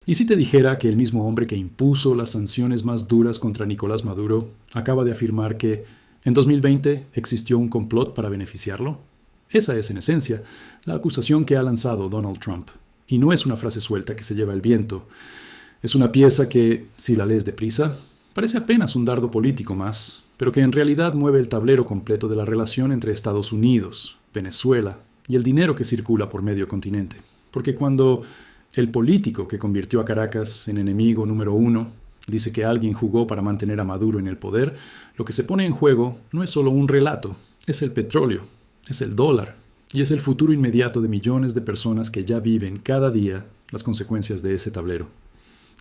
¿Y si te dijera que el mismo hombre que impuso las sanciones más duras contra Nicolás Maduro acaba de afirmar que en 2020 existió un complot para beneficiarlo? Esa es, en esencia, la acusación que ha lanzado Donald Trump. Y no es una frase suelta que se lleva el viento. Es una pieza que, si la lees deprisa, parece apenas un dardo político más, pero que en realidad mueve el tablero completo de la relación entre Estados Unidos, Venezuela y el dinero que circula por medio continente. Porque cuando el político que convirtió a Caracas en enemigo número uno dice que alguien jugó para mantener a Maduro en el poder, lo que se pone en juego no es solo un relato, es el petróleo, es el dólar y es el futuro inmediato de millones de personas que ya viven cada día las consecuencias de ese tablero.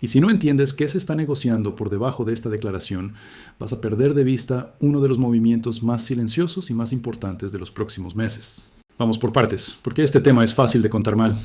Y si no entiendes qué se está negociando por debajo de esta declaración, vas a perder de vista uno de los movimientos más silenciosos y más importantes de los próximos meses. Vamos por partes, porque este tema es fácil de contar mal.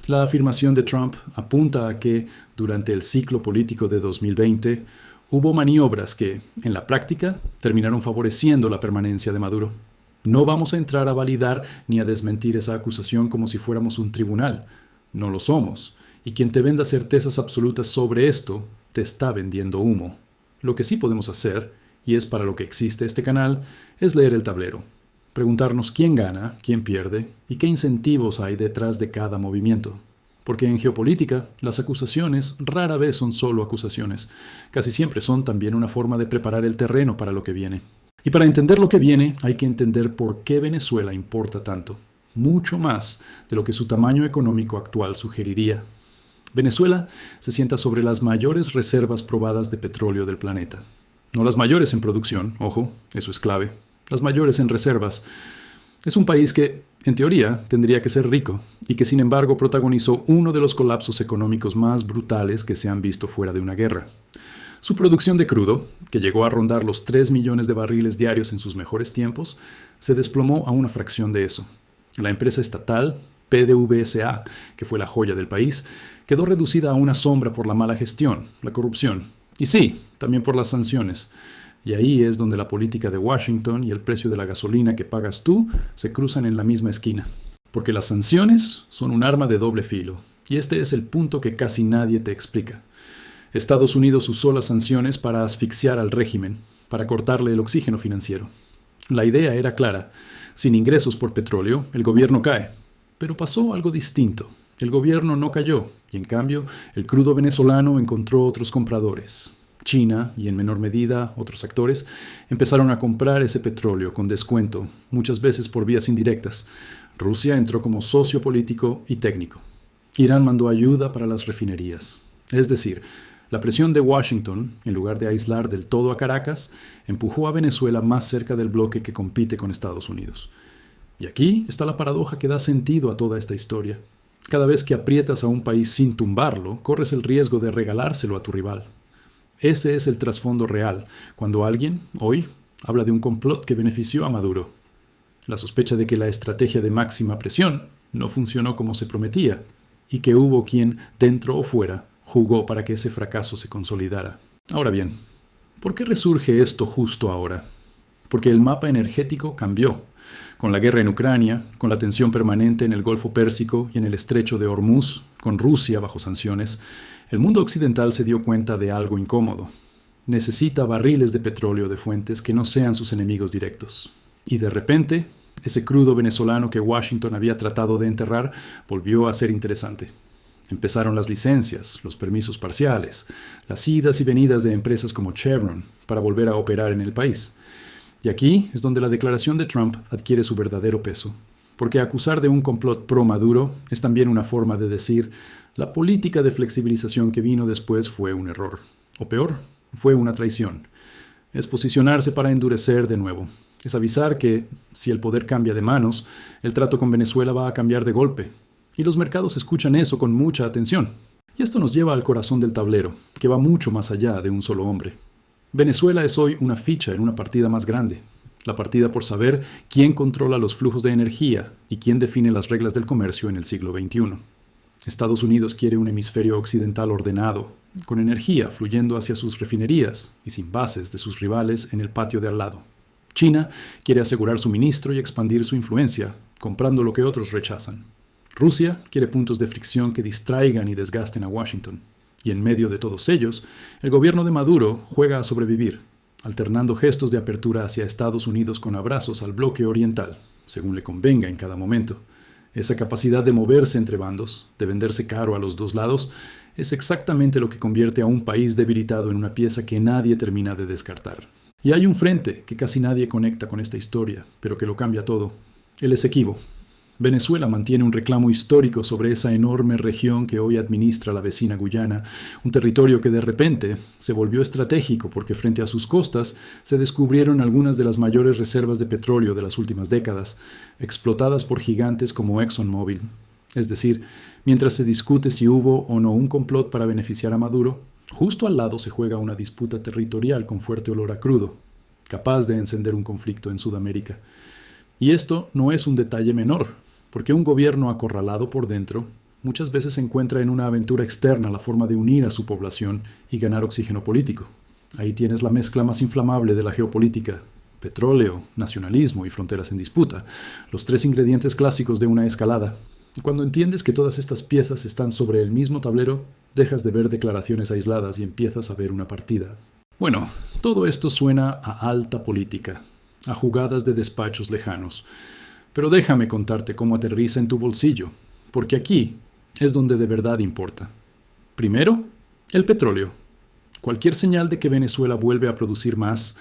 La afirmación de Trump apunta a que, durante el ciclo político de 2020, hubo maniobras que, en la práctica, terminaron favoreciendo la permanencia de Maduro. No vamos a entrar a validar ni a desmentir esa acusación como si fuéramos un tribunal. No lo somos. Y quien te venda certezas absolutas sobre esto, te está vendiendo humo. Lo que sí podemos hacer, y es para lo que existe este canal, es leer el tablero. Preguntarnos quién gana, quién pierde y qué incentivos hay detrás de cada movimiento. Porque en geopolítica, las acusaciones rara vez son solo acusaciones. Casi siempre son también una forma de preparar el terreno para lo que viene. Y para entender lo que viene, hay que entender por qué Venezuela importa tanto. Mucho más de lo que su tamaño económico actual sugeriría. Venezuela se sienta sobre las mayores reservas probadas de petróleo del planeta. No las mayores en producción, ojo, eso es clave. Las mayores en reservas. Es un país que, en teoría, tendría que ser rico y que, sin embargo, protagonizó uno de los colapsos económicos más brutales que se han visto fuera de una guerra. Su producción de crudo, que llegó a rondar los 3 millones de barriles diarios en sus mejores tiempos, se desplomó a una fracción de eso. La empresa estatal, PDVSA, que fue la joya del país, quedó reducida a una sombra por la mala gestión, la corrupción, y sí, también por las sanciones. Y ahí es donde la política de Washington y el precio de la gasolina que pagas tú se cruzan en la misma esquina. Porque las sanciones son un arma de doble filo, y este es el punto que casi nadie te explica. Estados Unidos usó las sanciones para asfixiar al régimen, para cortarle el oxígeno financiero. La idea era clara: sin ingresos por petróleo, el gobierno cae. Pero pasó algo distinto. El gobierno no cayó, y en cambio, el crudo venezolano encontró otros compradores. China, y en menor medida otros actores, empezaron a comprar ese petróleo con descuento, muchas veces por vías indirectas. Rusia entró como socio político y técnico. Irán mandó ayuda para las refinerías. Es decir, la presión de Washington, en lugar de aislar del todo a Caracas, empujó a Venezuela más cerca del bloque que compite con Estados Unidos. Y aquí está la paradoja que da sentido a toda esta historia. Cada vez que aprietas a un país sin tumbarlo, corres el riesgo de regalárselo a tu rival. Ese es el trasfondo real, cuando alguien, hoy, habla de un complot que benefició a Maduro. La sospecha de que la estrategia de máxima presión no funcionó como se prometía, y que hubo quien, dentro o fuera, jugó para que ese fracaso se consolidara. Ahora bien, ¿por qué resurge esto justo ahora? Porque el mapa energético cambió. Con la guerra en Ucrania, con la tensión permanente en el Golfo Pérsico y en el Estrecho de Hormuz, con Rusia bajo sanciones, el mundo occidental se dio cuenta de algo incómodo. Necesita barriles de petróleo de fuentes que no sean sus enemigos directos. Y de repente, ese crudo venezolano que Washington había tratado de enterrar volvió a ser interesante. Empezaron las licencias, los permisos parciales, las idas y venidas de empresas como Chevron para volver a operar en el país. Y aquí es donde la declaración de Trump adquiere su verdadero peso, porque acusar de un complot pro-Maduro es también una forma de decir: la política de flexibilización que vino después fue un error, o peor, fue una traición. Es posicionarse para endurecer de nuevo, es avisar que, si el poder cambia de manos, el trato con Venezuela va a cambiar de golpe, y los mercados escuchan eso con mucha atención. Y esto nos lleva al corazón del tablero, que va mucho más allá de un solo hombre. Venezuela es hoy una ficha en una partida más grande, la partida por saber quién controla los flujos de energía y quién define las reglas del comercio en el siglo XXI. Estados Unidos quiere un hemisferio occidental ordenado, con energía fluyendo hacia sus refinerías y sin bases de sus rivales en el patio de al lado. China quiere asegurar suministro y expandir su influencia, comprando lo que otros rechazan. Rusia quiere puntos de fricción que distraigan y desgasten a Washington. Y en medio de todos ellos, el gobierno de Maduro juega a sobrevivir, alternando gestos de apertura hacia Estados Unidos con abrazos al bloque oriental, según le convenga en cada momento. Esa capacidad de moverse entre bandos, de venderse caro a los dos lados, es exactamente lo que convierte a un país debilitado en una pieza que nadie termina de descartar. Y hay un frente que casi nadie conecta con esta historia, pero que lo cambia todo: el Esequibo. Venezuela mantiene un reclamo histórico sobre esa enorme región que hoy administra la vecina Guyana, un territorio que de repente se volvió estratégico porque frente a sus costas se descubrieron algunas de las mayores reservas de petróleo de las últimas décadas, explotadas por gigantes como ExxonMobil. Es decir, mientras se discute si hubo o no un complot para beneficiar a Maduro, justo al lado se juega una disputa territorial con fuerte olor a crudo, capaz de encender un conflicto en Sudamérica. Y esto no es un detalle menor, porque un gobierno acorralado por dentro muchas veces encuentra en una aventura externa la forma de unir a su población y ganar oxígeno político. Ahí tienes la mezcla más inflamable de la geopolítica: petróleo, nacionalismo y fronteras en disputa, los tres ingredientes clásicos de una escalada. Y cuando entiendes que todas estas piezas están sobre el mismo tablero, dejas de ver declaraciones aisladas y empiezas a ver una partida. Bueno, todo esto suena a alta política, a jugadas de despachos lejanos. Pero déjame contarte cómo aterriza en tu bolsillo, porque aquí es donde de verdad importa. Primero, el petróleo. Cualquier señal de que Venezuela vuelve a producir más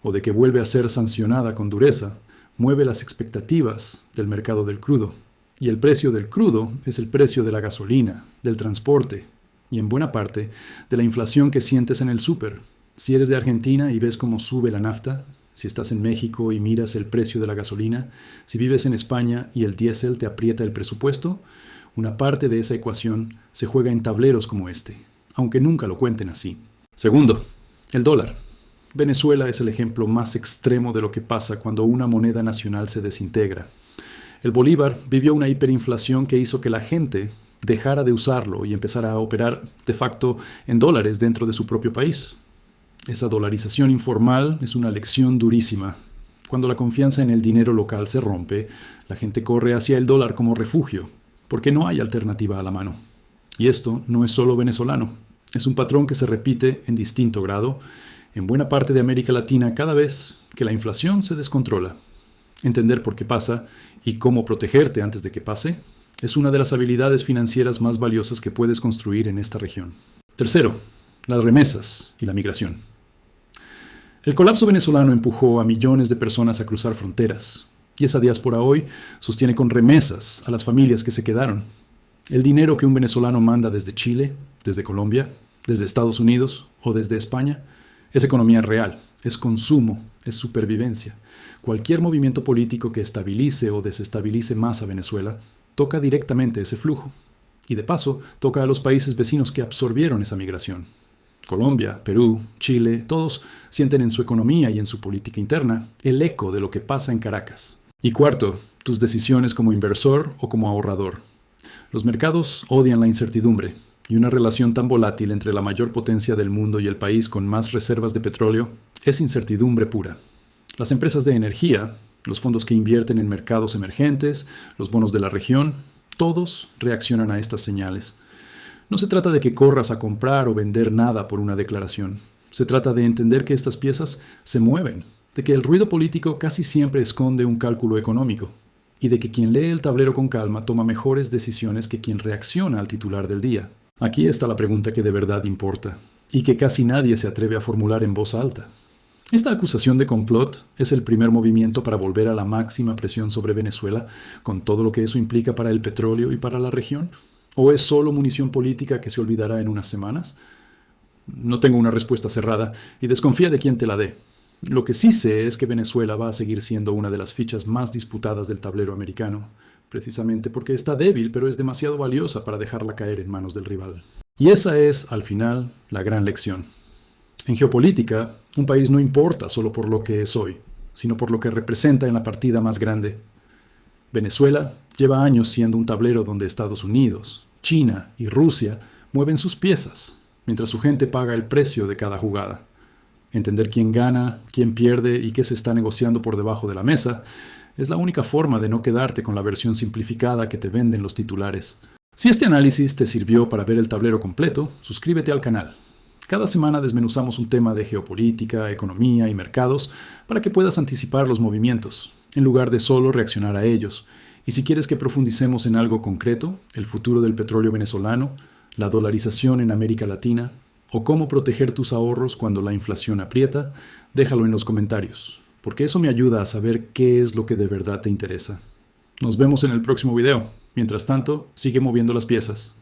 o de que vuelve a ser sancionada con dureza mueve las expectativas del mercado del crudo. Y el precio del crudo es el precio de la gasolina, del transporte y en buena parte de la inflación que sientes en el súper. Si eres de Argentina y ves cómo sube la nafta, si estás en México y miras el precio de la gasolina, si vives en España y el diésel te aprieta el presupuesto, una parte de esa ecuación se juega en tableros como este, aunque nunca lo cuenten así. Segundo, el dólar. Venezuela es el ejemplo más extremo de lo que pasa cuando una moneda nacional se desintegra. El bolívar vivió una hiperinflación que hizo que la gente dejara de usarlo y empezara a operar de facto en dólares dentro de su propio país. Esa dolarización informal es una lección durísima. Cuando la confianza en el dinero local se rompe, la gente corre hacia el dólar como refugio, porque no hay alternativa a la mano. Y esto no es solo venezolano. Es un patrón que se repite en distinto grado en buena parte de América Latina cada vez que la inflación se descontrola. Entender por qué pasa y cómo protegerte antes de que pase es una de las habilidades financieras más valiosas que puedes construir en esta región. Tercero, las remesas y la migración. El colapso venezolano empujó a millones de personas a cruzar fronteras, y esa diáspora hoy sostiene con remesas a las familias que se quedaron. El dinero que un venezolano manda desde Chile, desde Colombia, desde Estados Unidos o desde España es economía real, es consumo, es supervivencia. Cualquier movimiento político que estabilice o desestabilice más a Venezuela toca directamente ese flujo, y de paso toca a los países vecinos que absorbieron esa migración. Colombia, Perú, Chile, todos sienten en su economía y en su política interna el eco de lo que pasa en Caracas. Y cuarto, tus decisiones como inversor o como ahorrador. Los mercados odian la incertidumbre, y una relación tan volátil entre la mayor potencia del mundo y el país con más reservas de petróleo es incertidumbre pura. Las empresas de energía, los fondos que invierten en mercados emergentes, los bonos de la región, todos reaccionan a estas señales. No se trata de que corras a comprar o vender nada por una declaración. Se trata de entender que estas piezas se mueven, de que el ruido político casi siempre esconde un cálculo económico, y de que quien lee el tablero con calma toma mejores decisiones que quien reacciona al titular del día. Aquí está la pregunta que de verdad importa, y que casi nadie se atreve a formular en voz alta. ¿Esta acusación de complot es el primer movimiento para volver a la máxima presión sobre Venezuela, con todo lo que eso implica para el petróleo y para la región? ¿O es solo munición política que se olvidará en unas semanas? No tengo una respuesta cerrada y desconfía de quien te la dé. Lo que sí sé es que Venezuela va a seguir siendo una de las fichas más disputadas del tablero americano, precisamente porque está débil, pero es demasiado valiosa para dejarla caer en manos del rival. Y esa es, al final, la gran lección. En geopolítica, un país no importa solo por lo que es hoy, sino por lo que representa en la partida más grande. Venezuela lleva años siendo un tablero donde Estados Unidos, China y Rusia mueven sus piezas, mientras su gente paga el precio de cada jugada. Entender quién gana, quién pierde y qué se está negociando por debajo de la mesa es la única forma de no quedarte con la versión simplificada que te venden los titulares. Si este análisis te sirvió para ver el tablero completo, suscríbete al canal. Cada semana desmenuzamos un tema de geopolítica, economía y mercados para que puedas anticipar los movimientos, en lugar de solo reaccionar a ellos. Y si quieres que profundicemos en algo concreto, el futuro del petróleo venezolano, la dolarización en América Latina, o cómo proteger tus ahorros cuando la inflación aprieta, déjalo en los comentarios, porque eso me ayuda a saber qué es lo que de verdad te interesa. Nos vemos en el próximo video. Mientras tanto, sigue moviendo las piezas.